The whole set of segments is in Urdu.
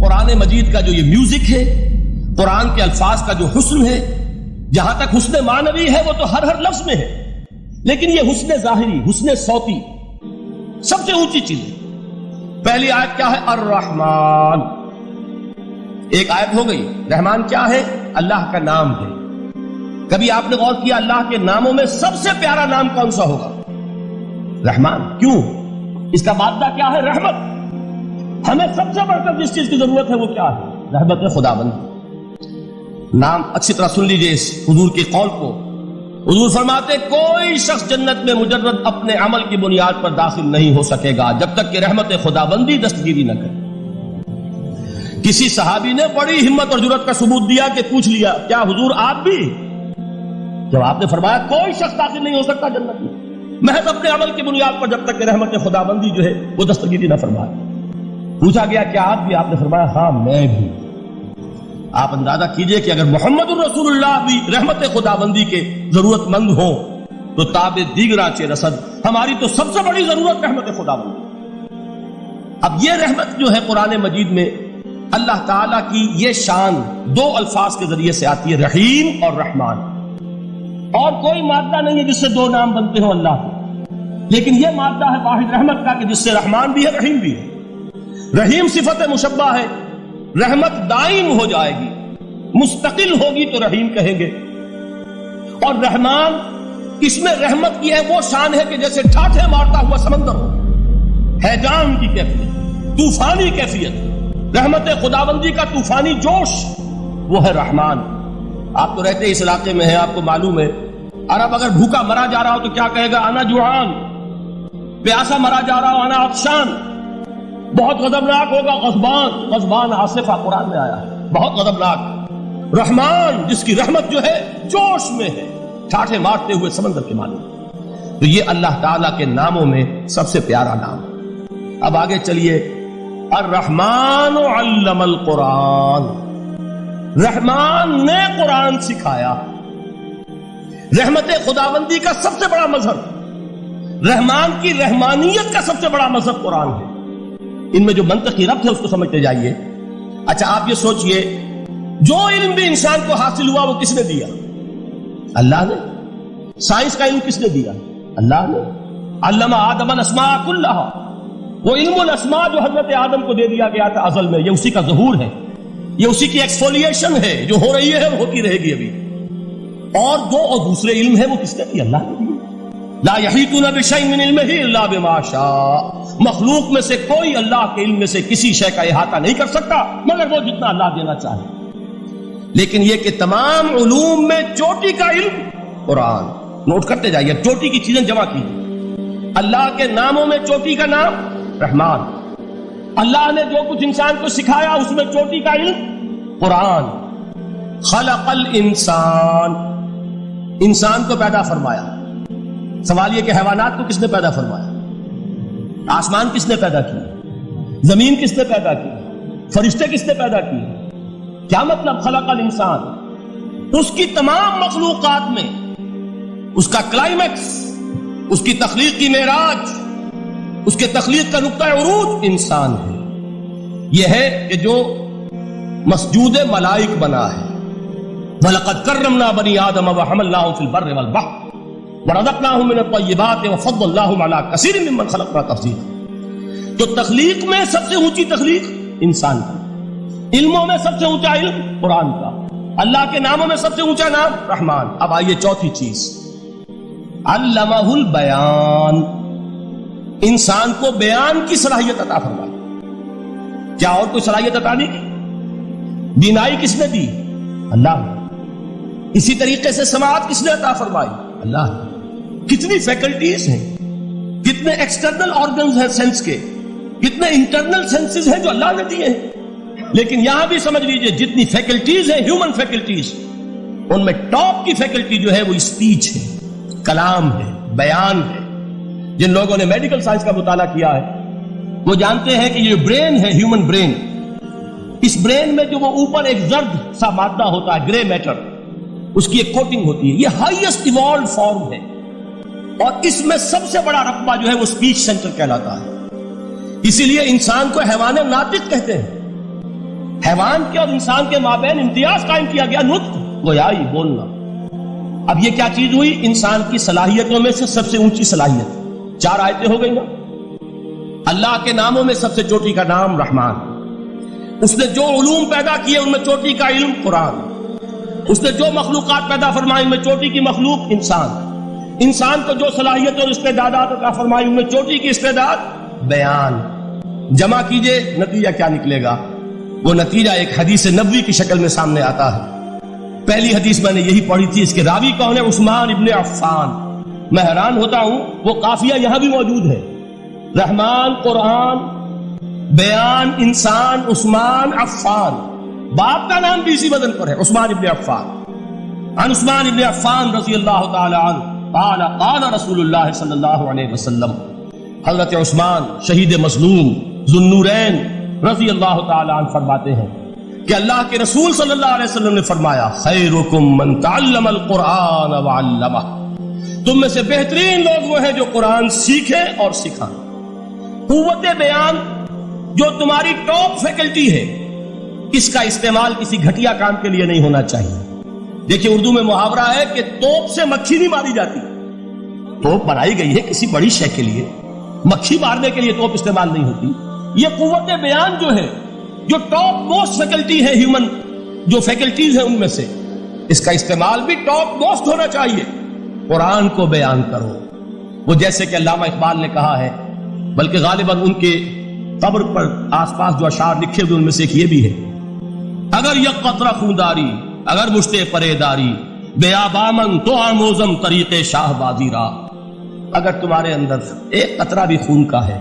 قرآن مجید کا جو یہ میوزک ہے، قرآن کے الفاظ کا جو حسن ہے، جہاں تک حسن معنوی ہے وہ تو ہر لفظ میں ہے، لیکن یہ حسن ظاہری، حسن صوتی سب سے اونچی چیز ہے۔ پہلی آیت کیا ہے؟ الرحمن، ایک آیت ہو گئی۔ رحمان کیا ہے؟ اللہ کا نام ہے۔ کبھی آپ نے غور کیا اللہ کے ناموں میں سب سے پیارا نام کون سا ہوگا؟ رحمان۔ کیوں؟ اس کا مادہ کیا ہے؟ رحمت۔ ہمیں سب سے بڑھ کر جس چیز کی ضرورت ہے وہ کیا ہے؟ رحمت خداوند۔ نام اچھی طرح سن لیجئے اس حضور کے قول کو۔ حضور فرماتے کوئی شخص جنت میں مجرد اپنے عمل کی بنیاد پر داخل نہیں ہو سکے گا جب تک کہ رحمت خداوندی دستگیری نہ کرے۔ کسی صحابی نے بڑی ہمت اور جرأت کا ثبوت دیا کہ پوچھ لیا کیا حضور آپ بھی؟ جب آپ نے فرمایا کوئی شخص داخل نہیں ہو سکتا جنت میں محض اپنے عمل کی بنیاد پر جب تک کہ رحمت خداوندی جو ہے وہ دستگیری نہ فرمائے۔ پوچھا گیا کیا آپ بھی؟ آپ نے فرمایا ہاں میں بھی۔ آپ اندازہ کیجئے کہ اگر محمد الرسول اللہ بھی رحمت خداوندی کے ضرورت مند ہوں تو تاب دیگرہ چے رسد، ہماری تو سب سے بڑی ضرورت رحمت خداوندی۔ اب یہ رحمت جو ہے قرآن مجید میں اللہ تعالیٰ کی یہ شان دو الفاظ کے ذریعے سے آتی ہے، رحیم اور رحمان۔ اور کوئی مادہ نہیں ہے جس سے دو نام بنتے ہوں اللہ کے، لیکن یہ مادہ ہے واحد رحمت کا کہ جس سے رحمان بھی ہے رحیم بھی ہے۔ رحیم صفت مشبہ ہے، رحمت دائم ہو جائے گی، مستقل ہوگی تو رحیم کہیں گے۔ اور رحمان اس میں رحمت کی ہے وہ شان ہے کہ جیسے ٹھاٹھے مارتا ہوا سمندر ہو، ہیجان کی کیفیت، طوفانی کیفیت، رحمت خداوندی کا طوفانی جوش، وہ ہے رحمان۔ آپ تو رہتے اس علاقے میں ہیں، آپ کو معلوم ہے عرب اگر بھوکا مرا جا رہا ہو تو کیا کہے گا؟ انا جوعان۔ پیاسا مرا جا رہا ہو انا عطشان۔ بہت غضبناک ہوگا غضبان، غضبان آصفہ قرآن میں آیا ہے، بہت غضبناک۔ رحمان جس کی رحمت جو ہے جوش میں ہے، ٹھاٹھے مارتے ہوئے سمندر کے معنی۔ تو یہ اللہ تعالیٰ کے ناموں میں سب سے پیارا نام۔ اب آگے چلیے، الرحمن علم القرآن، رحمان نے قرآن سکھایا۔ رحمت خداوندی کا سب سے بڑا مظہر، رحمان کی رحمانیت کا سب سے بڑا مظہر قرآن ہے۔ ان میں جو منطقی ربط ہے اس کو سمجھتے جائیے۔ اچھا آپ یہ سوچئے جو علم بھی انسان کو حاصل ہوا وہ کس نے دیا؟ اللہ نے۔ سائنس کا علم کس نے دیا؟ اللہ نے۔ علم آدم الاسماء کلھا، وہ علم الاسماء جو حضرت آدم کو دے دیا گیا تھا ازل میں، یہ اسی کا ظہور ہے، یہ اسی کی ایکسفولیشن ہے جو ہو رہی ہے اور ہوتی رہے گی ابھی۔ اور دوسرے علم ہے وہ کس نے دیا؟ اللہ نے دیا۔ لا یحیطون بشیء من علمہ الا بما شاء، مخلوق میں سے کوئی اللہ کے علم میں سے کسی شے کا احاطہ نہیں کر سکتا مگر وہ جتنا اللہ دینا چاہے۔ لیکن یہ کہ تمام علوم میں چوٹی کا علم قرآن۔ نوٹ کرتے جائیے، چوٹی کی چیزیں جمع کیجیے۔ اللہ کے ناموں میں چوٹی کا نام رحمان۔ اللہ نے جو کچھ انسان کو سکھایا اس میں چوٹی کا علم قرآن۔ خلق الانسان، انسان کو پیدا فرمایا۔ سوال یہ کہ حیوانات کو کس نے پیدا فرمایا؟ آسمان کس نے پیدا کیا؟ زمین کس نے پیدا کی؟ فرشتے کس نے پیدا کیے؟ کیا مطلب خلق الانسان؟ اس کی تمام مخلوقات میں اس کا کلائمیکس، اس کی تخلیق کی معراج، اس کے تخلیق کا نقطہ عروج انسان ہے۔ یہ ہے کہ جو مسجود ملائک بنا ہے۔ وَلَقَدْ كَرَّمْنَا بَنِي آدَمَ وَحَمَلْنَاهُمْ فِي الْبَرِّ وَالْبَحْرِ وَرَزَقْنَاهُمْ مِنَ الطَّيِّبَاتِ وَفَضَّلْنَاهُمْ عَلَى كَثِيرٍ مِّمَّنْ خَلَقْنَا تَفْضِيلًا۔ تو تخلیق میں سب سے اونچی تخلیق انسان کی، علموں میں سب سے اونچا علم قرآن کا، اللہ کے ناموں میں سب سے اونچا نام رحمان۔ اب آئیے چوتھی چیز، علمہ البیان، انسان کو بیان کی صلاحیت عطا فرمائی۔ کیا اور کوئی صلاحیت عطا نہیں کی؟ بینائی کس نے دی؟ اللہ نے۔ اسی طریقے سے سماعت کس نے عطا فرمائی؟ اللہ نے۔ کتنی فیکلٹیز ہیں، کتنے ایکسٹرنل آرگنز ہیں سینس کے، کتنے انٹرنل سینسز ہیں جو اللہ نے دیے ہیں۔ لیکن یہاں بھی سمجھ لیجئے جتنی فیکلٹیز ہیں ہیومن فیکلٹیز، ان میں ٹاپ کی فیکلٹی جو ہے وہ اسپیچ ہے، کلام ہے، بیان ہے۔ جن لوگوں نے میڈیکل سائنس کا مطالعہ کیا ہے وہ جانتے ہیں کہ یہ برین ہے، ہیومن برین، اس برین میں جو وہ اوپر ایک زرد سا مادہ ہوتا ہے، گرے میٹر، اس کی ایک کوٹنگ ہوتی ہے، یہ ہائیسٹ ایوالوڈ فارم ہے، اور اس میں سب سے بڑا رقبہ جو ہے وہ اسپیچ سینٹر کہلاتا ہے۔ اسی لیے انسان کو حیوان ناطق کہتے ہیں۔ حیوان کے اور انسان کے مابین امتیاز قائم کیا گیا، نطق، گویائی، بولنا۔ اب یہ کیا چیز ہوئی؟ انسان کی صلاحیتوں میں سے سب سے اونچی صلاحیت، 4 آیتیں ہو گئی نا۔ اللہ کے ناموں میں سب سے چوٹی کا نام رحمان، اس نے جو علوم پیدا کیے ان میں چوٹی کا علم قرآن، اس نے جو مخلوقات پیدا فرمائی ان میں چوٹی کی مخلوق انسان کو جو صلاحیت اور استعدادات عطا فرمائی ان میں چوٹی کی استعداد بیان۔ جمع کیجئے، نتیجہ کیا نکلے گا؟ وہ نتیجہ ایک حدیث نبوی کی شکل میں سامنے آتا ہے۔ پہلی حدیث میں نے یہی پڑھی تھی، اس کے راوی کون ہے؟ عثمان ابن عفان۔ میں حیران ہوتا ہوں، وہ قافیہ یہاں بھی موجود ہے، رحمان قرآن، بیان انسان، عثمان عفان، باپ کا نام بھی اسی وزن پر ہے، عثمان ابن عفان۔ عن عثمان ابن عفان رضی اللہ تعالی عنہ قال قال رسول اللہ صلی اللہ علیہ وسلم، حضرت عثمان شہید مظلوم ذو النورین رضی اللہ تعالی عنہ فرماتے ہیں کہ اللہ کے رسول صلی اللہ علیہ وسلم نے فرمایا، خیرکم من تعلم القرآن وعلمہ، تم میں سے بہترین لوگ وہ ہیں جو قرآن سیکھیں اور سکھائیں۔ قوت بیان جو تمہاری ٹاپ فیکلٹی ہے، اس کا استعمال کسی گھٹیا کام کے لیے نہیں ہونا چاہیے۔ دیکھیے اردو میں محاورہ ہے کہ توپ سے مکھی نہیں ماری جاتی، توپ بنائی گئی ہے کسی بڑی شے کے لیے، مکھی مارنے کے لیے توپ استعمال نہیں ہوتی۔ یہ قوت بیان جو ہے، جو ٹاپ موسٹ فیکلٹی ہے ہیومن جو فیکلٹیز ہیں ان میں سے، اس کا استعمال بھی ٹاپ موسٹ ہونا چاہیے۔ قرآن کو بیان کرو، وہ جیسے کہ علامہ اقبال نے کہا ہے، بلکہ غالباً ان کے قبر پر آس پاس جو اشعار لکھے ہوئے ان میں سے ایک یہ بھی ہے، اگر یک قطرہ خونداری اگر مشتے پریداری بیابامن تو آموزم طریق شاہ بازی را، اگر تمہارے اندر ایک قطرہ بھی خون کا ہے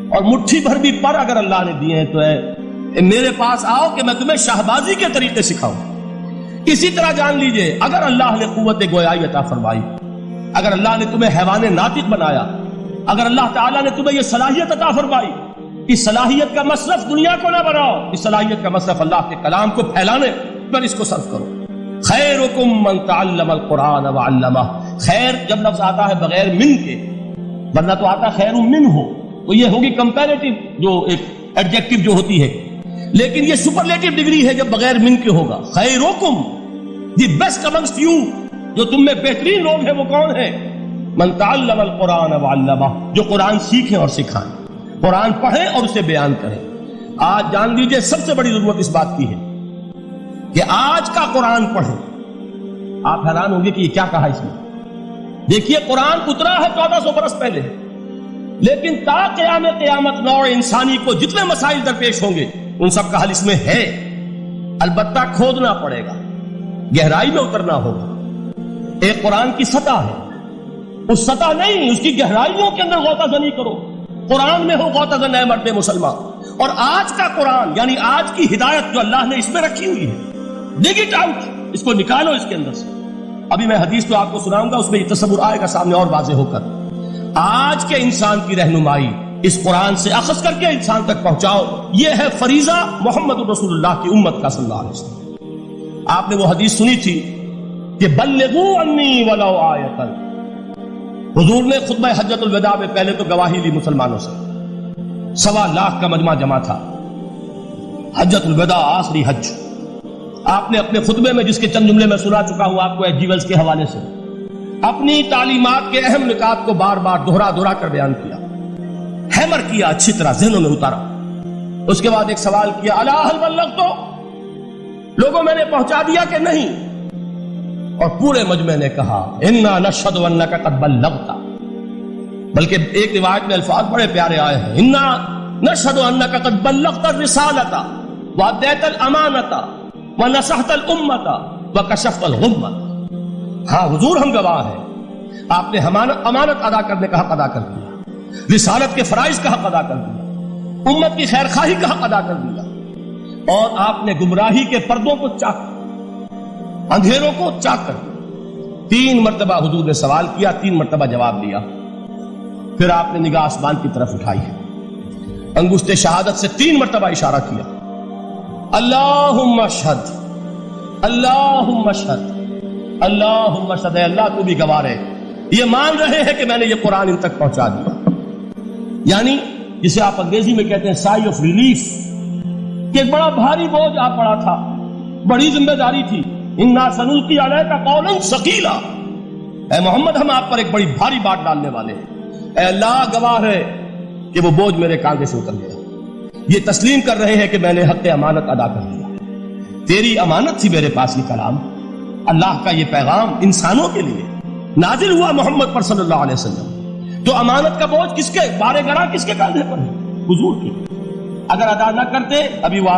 اور مٹھی بھر بھی پر اگر اللہ نے دیے ہیں تو میرے پاس آؤ کہ میں تمہیں شہبازی کے طریقے سکھاؤں۔ اسی طرح جان لیجئے، اگر اللہ نے قوت گویائی عطا فرمائی، اگر اللہ نے تمہیں حیوان ناطق بنایا، اگر اللہ تعالیٰ نے تمہیں یہ صلاحیت عطا فرمائی، اس صلاحیت کا مصرف دنیا کو نہ بناؤ، اس صلاحیت کا مصرف اللہ کے کلام کو پھیلانے پر اس کو صرف کرو۔ خیرکم من تعلم القرآن وعلمہ، خیر جب لفظ آتا ہے بغیر من کے، ورنہ تو آتا خیر من ہو، تو یہ ہوگی کمپیریٹیو جو ایک ایڈجیکٹو جو ہوتی ہے، لیکن یہ سپرلیٹو ڈگری ہے جب بغیر من کے ہوگا۔ خیرکم، دی بیسٹ امنگسٹ یو، جو تم میں بہترین لوگ ہیں وہ کون ہیں؟ من تعلم القرآن وعلمہ، جو قرآن سیکھیں اور سکھائیں، قرآن پڑھیں اور اسے بیان کریں۔ آج جان لیجئے سب سے بڑی ضرورت اس بات کی ہے کہ آج کا قرآن پڑھیں۔ آپ حیران ہوں گے کہ یہ کیا کہا اس میں؟ دیکھیے قرآن اترا ہے 1400 برس پہلے، لیکن تا قیامت نوع انسانی کو جتنے مسائل درپیش ہوں گے ان سب کا حل اس میں ہے، البتہ کھودنا پڑے گا، گہرائی میں اترنا ہوگا۔ ایک قرآن کی سطح ہے، اس سطح نہیں، اس کی گہرائیوں کے اندر غوطہ زنی کرو، قرآن میں ہو غوطہ زن اے مرد مسلمان۔ اور آج کا قرآن یعنی آج کی ہدایت جو اللہ نے اس میں رکھی ہوئی ہے، ڈگ اٹ آؤٹ، اس کو نکالو اس کے اندر سے۔ ابھی میں حدیث تو آپ کو سناؤں گا، اس میں یہ تصور آئے گا سامنے اور واضح ہو کر۔ آج کے انسان کی رہنمائی اس قرآن سے اخذ کر کے انسان تک پہنچاؤ، یہ ہے فریضہ محمد رسول اللہ کی امت کا صلی اللہ علیہ وسلم۔ آپ نے وہ حدیث سنی تھی کہ بلغوا عنی ولو آیۃ، حضور نے خطبہ حجۃ الوداع میں پہلے تو گواہی لی مسلمانوں سے، 1.25 لاکھ کا مجمع جمع تھا، حجۃ الوداع آخری حج۔ آپ نے اپنے خطبے میں، جس کے چند جملے میں سنا چکا ہوں آپ کو ایجیولز کے حوالے سے، اپنی تعلیمات کے اہم نکات کو بار بار دہرا کر بیان کیا، ہیمر کیا، اچھی طرح ذہنوں میں اتارا۔ اس کے بعد ایک سوال کیا، الا هل بلغت، لوگوں میں نے پہنچا دیا کہ نہیں؟ اور پورے مجمع نے کہا انا نشهد انک قد بلغت، بلکہ ایک روایت میں الفاظ بڑے پیارے آئے ہیں، انا نشهد انک قد بلغت الرسالۃ وادیت الامانۃ ونصحت الامۃ وکشفت الغمۃ۔ ہاں حضور ہم گواہ ہیں، آپ نے امانت ادا کرنے کا حق ادا کر دیا، رسالت کے فرائض کا حق ادا کر دیا، امت کی خیر خواہی کا حق ادا کر دیا، اور آپ نے گمراہی کے پردوں کو چاک، اندھیروں کو چاک کر دیا۔ 3 مرتبہ حضور نے سوال کیا، 3 مرتبہ جواب دیا۔ پھر آپ نے نگاہ آسمان کی طرف اٹھائی ہے، انگشت شہادت سے 3 مرتبہ اشارہ کیا، اللہم اشہد، اللہم اشہد، اللہم اشہد، اے اللہ تو بھی گواہ رہے، یہ مان رہے ہیں کہ میں نے یہ قرآن ان تک پہنچا دیا۔ یعنی جسے آپ انگریزی میں کہتے ہیں سائی آف ریلیف، کہ ایک بڑا بھاری بوجھ آ پڑا تھا، بڑی ذمہ داری تھی. انا سنلقی علیک قولا ثقیلا، اے محمد ہم آپ پر ایک بڑی بھاری بات ڈالنے والے ہیں. اے اللہ گواہ ہے کہ وہ بوجھ میرے کاندھے سے اتر گیا. یہ تسلیم کر رہے ہیں کہ میں نے حق امانت ادا کر دیا. تیری امانت تھی میرے پاس یہ کلام، اللہ کا یہ پیغام انسانوں کے لیے نازل ہوا محمد پر صلی اللہ علیہ وسلم. تو امانت کا بوجھ کس کے بارے گرا، کس کے کاندھے پر ہے؟ حضور کی. اگر ادا نہ کرتے ابھی وہ